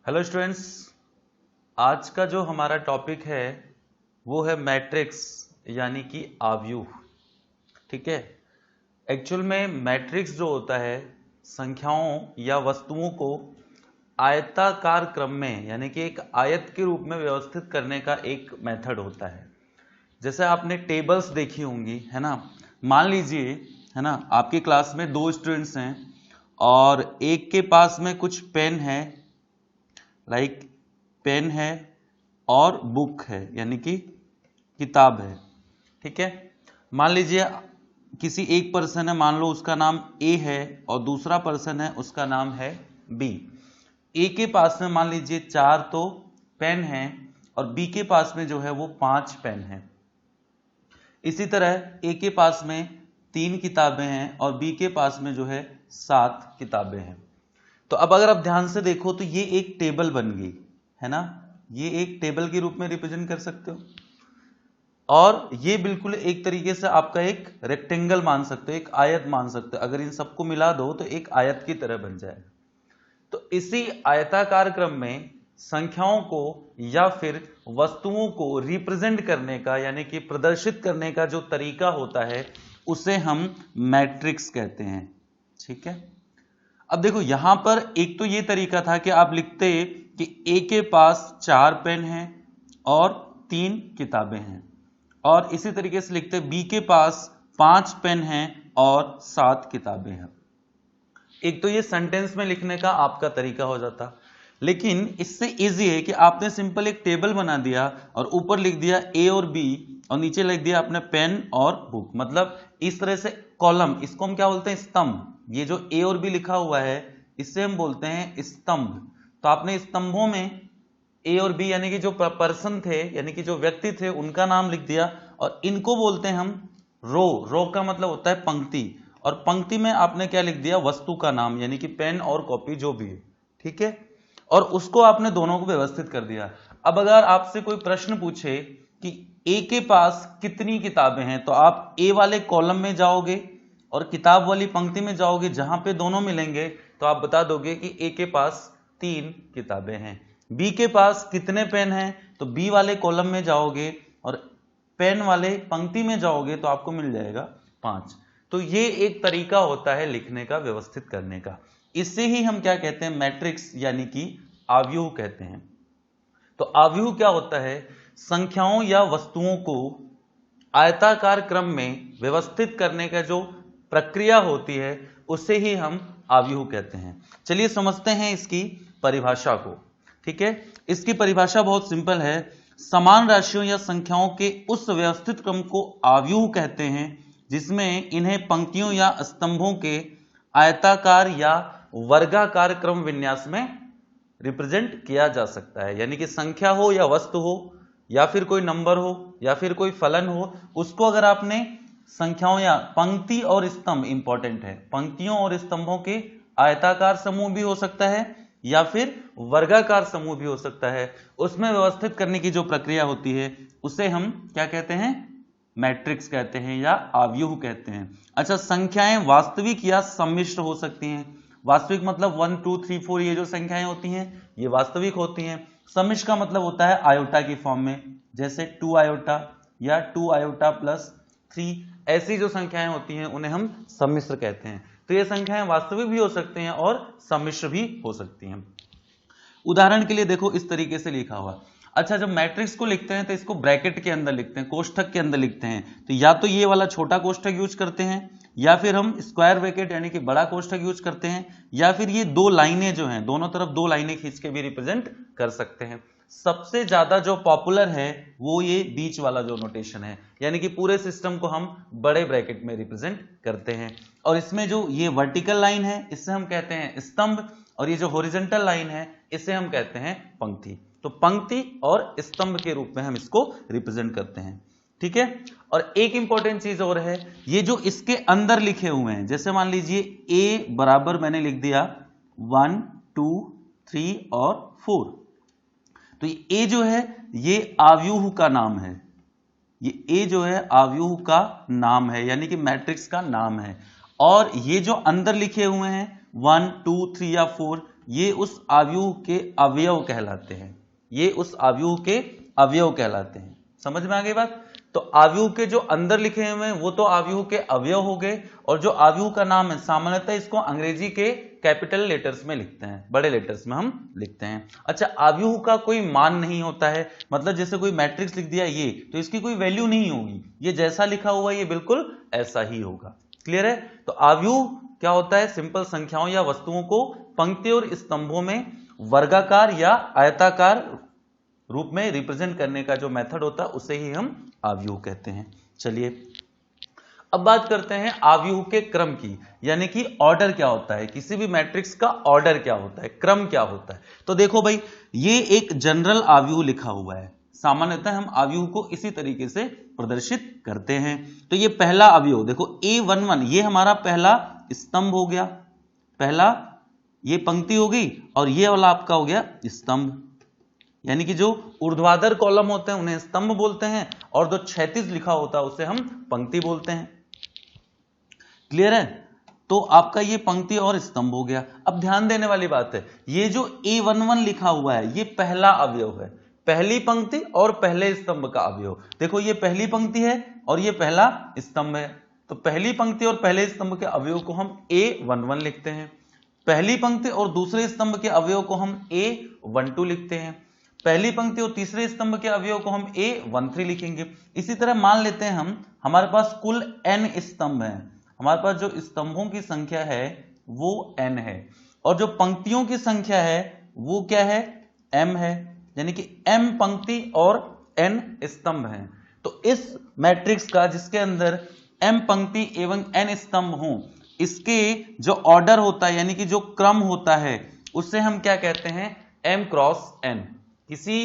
Hello students, आज का जो हमारा टॉपिक है वो है मैट्रिक्स यानी कि आव्यूह। ठीक है। एक्चुअल में मैट्रिक्स जो होता है संख्याओं या वस्तुओं को आयताकार क्रम में यानी कि एक आयत के रूप में व्यवस्थित करने का एक मेथड होता है। जैसे आपने टेबल्स देखी होंगी, है ना। मान लीजिए, है ना, आपकी क्लास में दो स्टूडेंट्स हैं और एक के पास में कुछ पेन है, लाइक पेन है और बुक है यानी कि किताब है। ठीक है। मान लीजिए किसी एक पर्सन है, मान लो उसका नाम ए है और दूसरा पर्सन है उसका नाम है बी। ए के पास में मान लीजिए 4 तो पेन है और बी के पास में जो है वो 5 पेन है। इसी तरह ए के पास में 3 किताबें हैं और बी के पास में जो है 7 किताबें हैं। तो अब अगर आप ध्यान से देखो तो ये एक टेबल बन गई, है ना। ये एक टेबल के रूप में रिप्रेजेंट कर सकते हो और ये बिल्कुल एक तरीके से आपका एक रेक्टेंगल मान सकते हो, एक आयत मान सकते हो। अगर इन सबको मिला दो तो एक आयत की तरह बन जाएगा। तो इसी आयताकार क्रम में संख्याओं को या फिर वस्तुओं को रिप्रेजेंट करने का यानी कि प्रदर्शित करने का जो तरीका होता है उसे हम मैट्रिक्स कहते हैं। ठीक है। अब देखो यहां पर एक तो ये तरीका था कि आप लिखते कि ए के पास 4 पेन हैं और 3 किताबें हैं, और इसी तरीके से लिखते बी के पास 5 पेन हैं और 7 किताबें हैं। एक तो ये सेंटेंस में लिखने का आपका तरीका हो जाता, लेकिन इससे इजी है कि आपने सिंपल एक टेबल बना दिया और ऊपर लिख दिया ए और बी और नीचे लिख दिया आपने पेन और बुक। मतलब इस तरह से कॉलम, इसको हम क्या बोलते हैं, स्तंभ। ये जो ए और बी लिखा हुआ है इससे हम बोलते हैं स्तंभ। तो आपने स्तंभों में ए और बी यानी कि जो पर्सन थे यानी कि जो व्यक्ति थे उनका नाम लिख दिया, और इनको बोलते हैं हम रो। रो का मतलब होता है पंक्ति, और पंक्ति में आपने क्या लिख दिया, वस्तु का नाम यानी कि पेन और कॉपी जो भी है। ठीक है। और उसको आपने दोनों को व्यवस्थित कर दिया। अब अगर आपसे कोई प्रश्न पूछे कि ए के पास कितनी किताबें हैं, तो आप ए वाले कॉलम में जाओगे और किताब वाली पंक्ति में जाओगे, जहां पे दोनों मिलेंगे तो आप बता दोगे कि ए के पास 3 किताबें हैं। बी के पास कितने पेन हैं, तो बी वाले कॉलम में जाओगे और पेन वाले पंक्ति में जाओगे तो आपको मिल जाएगा 5। तो ये एक तरीका होता है लिखने का, व्यवस्थित करने का। इससे ही हम क्या कहते हैं, मैट्रिक्स यानी कि आव्यूह कहते हैं। तो आव्यूह क्या होता है, संख्याओं या वस्तुओं को आयताकार क्रम में व्यवस्थित करने का जो प्रक्रिया होती है उसे ही हम आव्यूह कहते हैं। चलिए समझते हैं इसकी परिभाषा को। ठीक है। इसकी परिभाषा बहुत सिंपल है। समान राशियों या संख्याओं के उस व्यवस्थित क्रम को आव्यूह कहते हैं जिसमें इन्हें पंक्तियों या स्तंभों के आयताकार या वर्गाकार क्रम विन्यास में रिप्रेजेंट किया जा सकता है। यानी कि संख्या हो या वस्तु हो या फिर कोई नंबर हो या फिर कोई फलन हो, उसको अगर आपने संख्याओं या पंक्ति और स्तंभ, इंपॉर्टेंट है, पंक्तियों और स्तंभों के आयताकार समूह भी हो सकता है या फिर वर्गाकार समूह भी हो सकता है, उसमें व्यवस्थित करने की जो प्रक्रिया होती है उसे हम क्या कहते हैं, मैट्रिक्स कहते हैं या आव्यूह कहते हैं। अच्छा, संख्याएं वास्तविक या सम्मिश्र हो सकती हैं। वास्तविक मतलब 1 2 3 4 ये जो संख्याएं होती हैं ये वास्तविक होती हैं। सम्मिश्र का मतलब होता है आयोटा की फॉर्म में, जैसे 2 आयोटा या 2 आयोटा प्लस 3, ऐसी जो संख्याएं होती हैं उन्हें हम सम्मिश्र कहते हैं। तो ये संख्याएं वास्तविक भी हो सकती हैं और सम्मिश्र भी हो सकती हैं। उदाहरण के लिए देखो इस तरीके से लिखा हुआ। अच्छा, जब मैट्रिक्स को लिखते हैं तो इसको ब्रैकेट के अंदर लिखते हैं, कोष्ठक के अंदर लिखते हैं। तो या तो ये वाला छोटा कोष्ठक यूज करते हैं या फिर हम स्क्वायर ब्रैकेट यानी कि बड़ा कोष्ठक यूज करते हैं, या फिर ये 2 लाइनें जो हैं दोनों तरफ 2 लाइनें खींच के भी रिप्रेजेंट कर सकते हैं। सबसे ज्यादा जो पॉपुलर है वो ये बीच वाला जो नोटेशन है, यानी कि पूरे सिस्टम को हम बड़े ब्रैकेट में रिप्रेजेंट करते हैं। और इसमें जो ये वर्टिकल लाइन है इससे हम कहते हैं स्तंभ, और ये जो हॉरिजॉन्टल लाइन है इसे हम कहते हैं पंक्ति। तो पंक्ति और स्तंभ के रूप में हम इसको रिप्रेजेंट करते हैं। ठीक है। और एक इंपॉर्टेंट चीज और है, ये जो इसके अंदर लिखे हुए हैं, जैसे मान लीजिए ए बराबर मैंने लिख दिया 1 2 3 और 4, तो ये ए जो है ये आव्यूह का नाम है। ये ए जो है आव्यूह का नाम है यानी कि मैट्रिक्स का नाम है। और ये जो अंदर लिखे हुए हैं 1 2 3 या 4, ये उस आव्यूह के अवयव कहलाते हैं, ये उस आव्यूह के अवयव कहलाते हैं। समझ में आ गई बात? तो आव्यूह के जो अंदर लिखे हुए हैं वो तो आव्यूह के अवयव हो गए, और जो आव्यूह का नाम है सामान्यतः इसको अंग्रेजी के कैपिटल लेटर्स में लिखते हैं, बड़े लेटर्स में हम लिखते हैं। अच्छा, आव्यूह का कोई मान नहीं होता है, मतलब जैसे कोई मैट्रिक्स लिख दिया ये, तो इसकी कोई वैल्यू नहीं होगी, ये जैसा लिखा हुआ ये बिल्कुल ऐसा ही होगा। क्लियर है? तो आव्यूह क्या होता है? सिंपल संख्याओं या वस्तुओं को पंक्ति और स्तंभों में वर्गाकार या आयताकार रूप में रिप्रेजेंट करने का जो मेथड होता है उसे ही हम आव्यूह कहते हैं। चलिए अब बात करते हैं आव्यूह के क्रम की, यानी कि ऑर्डर क्या होता है, किसी भी मैट्रिक्स का ऑर्डर क्या होता है, क्रम क्या होता है। तो देखो भाई, ये एक जनरल आव्यूह लिखा हुआ है, सामान्यतः हम आव्यूह को इसी तरीके से प्रदर्शित करते हैं। तो ये पहला अवयव देखो A11, ये हमारा पहला स्तंभ हो गया, पहला ये पंक्ति हो गई, और ये वाला आपका हो गया स्तंभ, यानी कि जो ऊर्ध्वाधर कॉलम होते हैं उन्हें स्तंभ बोलते हैं, और जो क्षैतिज लिखा होता है उसे हम पंक्ति बोलते हैं। क्लियर है? तो आपका ये पंक्ति और स्तंभ हो गया। अब ध्यान देने वाली बात है, ये जो A11 लिखा हुआ है ये पहला अवयव है, पहली पंक्ति और पहले स्तंभ का अवयव। देखो ये पहली पंक्ति है और ये पहला स्तंभ है, तो पहली पंक्ति और पहले स्तंभ के अवयव को हम A11 लिखते हैं, पहली पंक्ति और दूसरे स्तंभ के अवयव को हम A12 लिखते हैं, पहली पंक्ति और तीसरे स्तंभ के अवयव को हम A13 लिखेंगे। इसी तरह मान लेते हैं हमारे पास कुल n स्तंभ हैं, हमारे पास जो स्तंभों की संख्या है वो n है, और जो पंक्तियों की संख्या है वो क्या है? m है, यानी कि m पंक्ति और n स्तंभ हैं। तो इस मैट्रिक्स का जिसके अंदर m पंक्ति एवं n स्तंभ हों, इसके जो ऑर्डर होता है यानी कि जो क्रम होता है उससे हम क्या कहते हैं? m cross n। किसी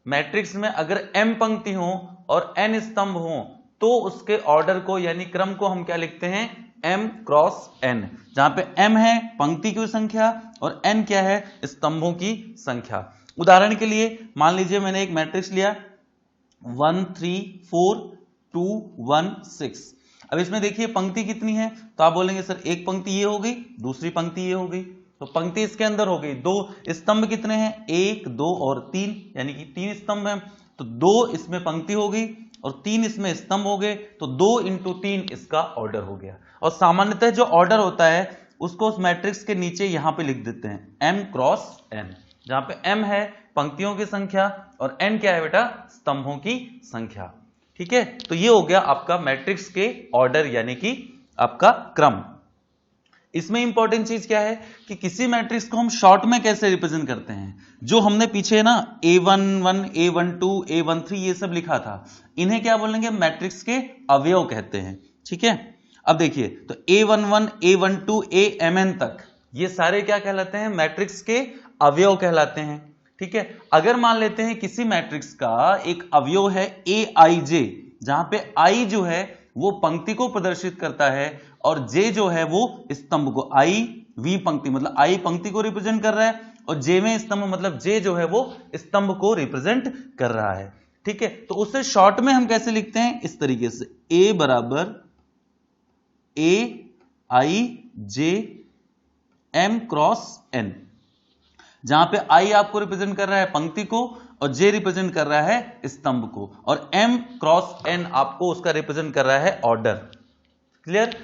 मैट्रिक्स में अगर m पंक्ति हो और n स्तंभ हो तो उसके ऑर्डर को यानी क्रम को हम क्या लिखते हैं? m क्रॉस n, जहां पे m है पंक्ति की संख्या और n क्या है? स्तंभों की संख्या। उदाहरण के लिए मान लीजिए मैंने एक मैट्रिक्स लिया 1 3 4 2 1 6। अब इसमें देखिए पंक्ति कितनी है, तो आप बोलेंगे सर एक पंक्ति ये हो गई, दूसरी पंक्ति ये हो गई, तो पंक्ति इसके अंदर हो गई। दो स्तंभ कितने हैं? 1 2 और 3, यानी कि 3 स्तंभ हैं, तो 2 इसमें पंक्ति हो गई और 3 इसमें स्तंभ हो गए, तो 2 × 3 इसका ऑर्डर हो गया। और सामान्यतः जो ऑर्डर होता है उसको उस मैट्रिक्स के नीचे यहां पे लिख देते हैं m क्रॉस n, जहां पे m है पंक्तियों की संख्या और n क्या है बेटा? स्तंभों की संख्या। ठीक है, तो ये हो गया आपका मैट्रिक्स के ऑर्डर यानी कि आपका क्रम। इसमें इंपॉर्टेंट चीज क्या है कि किसी मैट्रिक्स को हम शॉर्ट में कैसे रिप्रेजेंट करते हैं। जो हमने पीछे ना A11 A12 A13 ये सब लिखा था, इन्हें क्या बोलेंगे? मैट्रिक्स के अवयव कहते हैं। ठीक है, अब देखिए तो A11 A12 AMN तक ये सारे क्या कहलाते हैं? मैट्रिक्स के अवयव कहलाते हैं। ठीक है, अगर मान लेते हैं किसी मैट्रिक्स का एक अवयव है AIJ, जहां पे I जो है वो पंक्ति को प्रदर्शित करता है और J जो है वो स्तंभ को, I V पंक्ति मतलब I पंक्ति को रिप्रेजेंट कर रहा है और J में स्तंभ मतलब J जो है वो स्तंभ को रिप्रेजेंट कर रहा है। ठीक है, तो उससे शॉर्ट में हम कैसे लिखते हैं? इस तरीके से A बराबर AIJ M क्रॉस N, जहां पे I आपको रिप्रेजेंट कर रहा है पंक्ति को और J रिप्रेजेंट कर रहा है स्तंभ को, और M क्रॉस N आपको उसका रिप्रेजेंट कर रहा है ऑर्डर। क्लियर?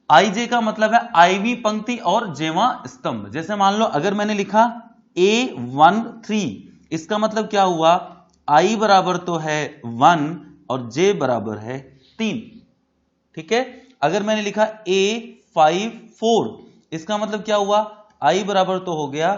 IJ का मतलब है IV पंक्ति और Jवां स्तंभ। जैसे मान लो अगर मैंने लिखा A13, इसका मतलब क्या हुआ? I बराबर तो है 1 और J बराबर है 3। ठीक है, अगर मैंने लिखा A54, इसका मतलब क्या हुआ? I बराबर तो हो गया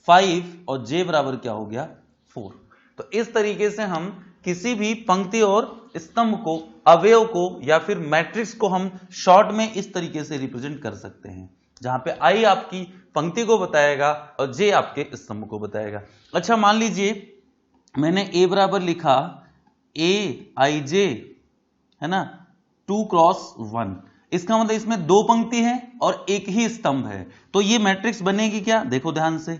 5 और J बराबर क्या हो गया? 4। तो इस तरीके से हम किसी भी पंक्ति और स्तंभ को, अवयव को या फिर मैट्रिक्स को हम शॉर्ट में इस तरीके से रिप्रेजेंट कर सकते हैं, जहां पे I आपकी पंक्ति को बताएगा और J आपके स्तंभ को बताएगा। अच्छा, मान लीजिए मैंने A बराबर लिखा AIJ है ना 2 क्रॉस 1, इसका मतलब इसमें 2 पंक्ति है और एक ही स्तंभ है, तो ये मैट्रिक्स बनेगी क्या? देखो ध्यान से,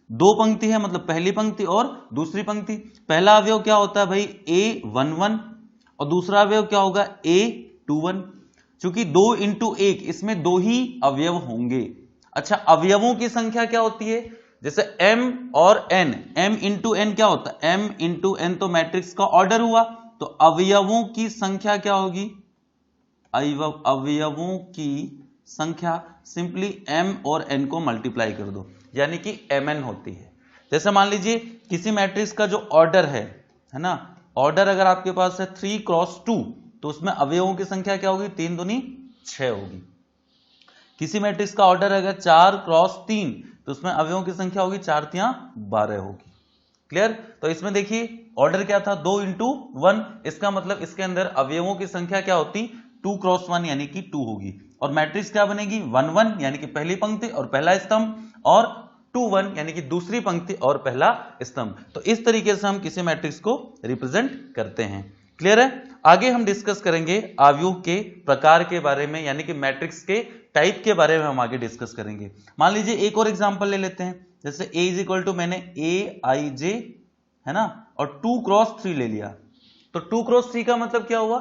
2 पंक्ति है मतलब पहली पंक्ति और दूसरी पंक्ति। पहला अवयव क्या होता है भाई? A11 और दूसरा अवयव क्या होगा? A21। चूंकि 2 × 1 इसमें 2 ही अवयव होंगे। अच्छा, अवयवों की संख्या क्या होती है? जैसे m और n, m इंटू n क्या होता है? m इंटू n तो मैट्रिक्स का ऑर्डर हुआ, तो अवयवों की संख्या क्या होगी? अवयवों की संख्या सिंपली m और n को मल्टीप्लाई कर दो, यानी कि mn होती है। जैसे मान लीजिए किसी मैट्रिक्स का जो ऑर्डर है ना, ऑर्डर अगर आपके पास है 3 क्रॉस 2, तो उसमें अवयवों की संख्या क्या होगी? 3 दूनी 6 होगी। किसी मैट्रिक्स का ऑर्डर अगर 4 क्रॉस 3, तो उसमें अवयवों की संख्या होगी 4 तियां 12 होगी। क्लियर? तो इसमें देखिए ऑर्डर क्या था? 2 इंटू 1, इसका मतलब इसके अंदर अवयवों की संख्या क्या होती? 2 क्रॉस 1 यानी कि 2 होगी। और मैट्रिक्स क्या बनेगी? 1 1 यानी कि पहली पंक्ति और पहला स्तंभ, और 2 1 यानी कि दूसरी पंक्ति और पहला स्तंभ। तो इस तरीके से हम किसी मैट्रिक्स को रिप्रेजेंट करते हैं। क्लियर है? आगे हम डिस्कस करेंगे अवयव के प्रकार के बारे में, यानी कि मैट्रिक्स के टाइप के बारे में हम आगे डिस्कस करेंगे। मान लीजिए एक और एग्जांपल ले लेते हैं, जैसे a इज इक्वल टू मैंने aij है ना, और 2 क्रॉस 3 ले लिया। तो 2 क्रॉस 3 का मतलब क्या हुआ?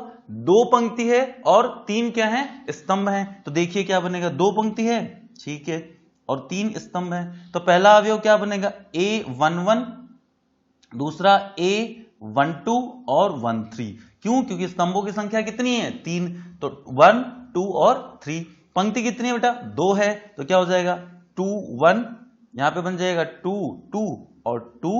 2 पंक्ति है और 3 क्या है? स्तंभ है। तो देखिए क्या बनेगा? 2 पंक्ति है, ठीक है, और 3 स्तंभ है। तो पहला अवयव क्या बनेगा? a11, दूसरा a12 और 13। क्यों? क्योंकि स्तंभों की संख्या कितनी है? 3। तो 1 2 और 3। पंक्ति कितनी है बेटा? 2 है, तो क्या हो जाएगा? 2 1, यहां पे बन जाएगा 2 2 और 2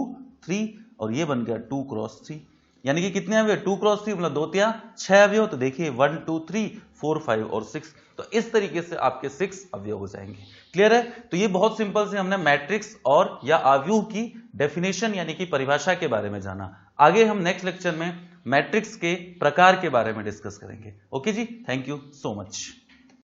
3, और ये बन गया 2 क्रॉस 3। यानी कि कितने अवयव? 2 क्रॉस 3 मतलब 2 तिया 6 अवयव। तो देखिए 1 2 3 4 5 और 6। तो इस तरीके से आपके 6 अवयव हो जाएंगे। क्लियर है? तो ये बहुत सिंपल से हमने मैट्रिक्स और या अवयव की डेफिनेशन यानी कि परिभाषा के बारे में जाना। आगे हम नेक्स्ट लेक्चर में मैट्रिक्स के प्रकार के बारे में डिस्कस करेंगे। ओके जी, थैंक यू सो मच।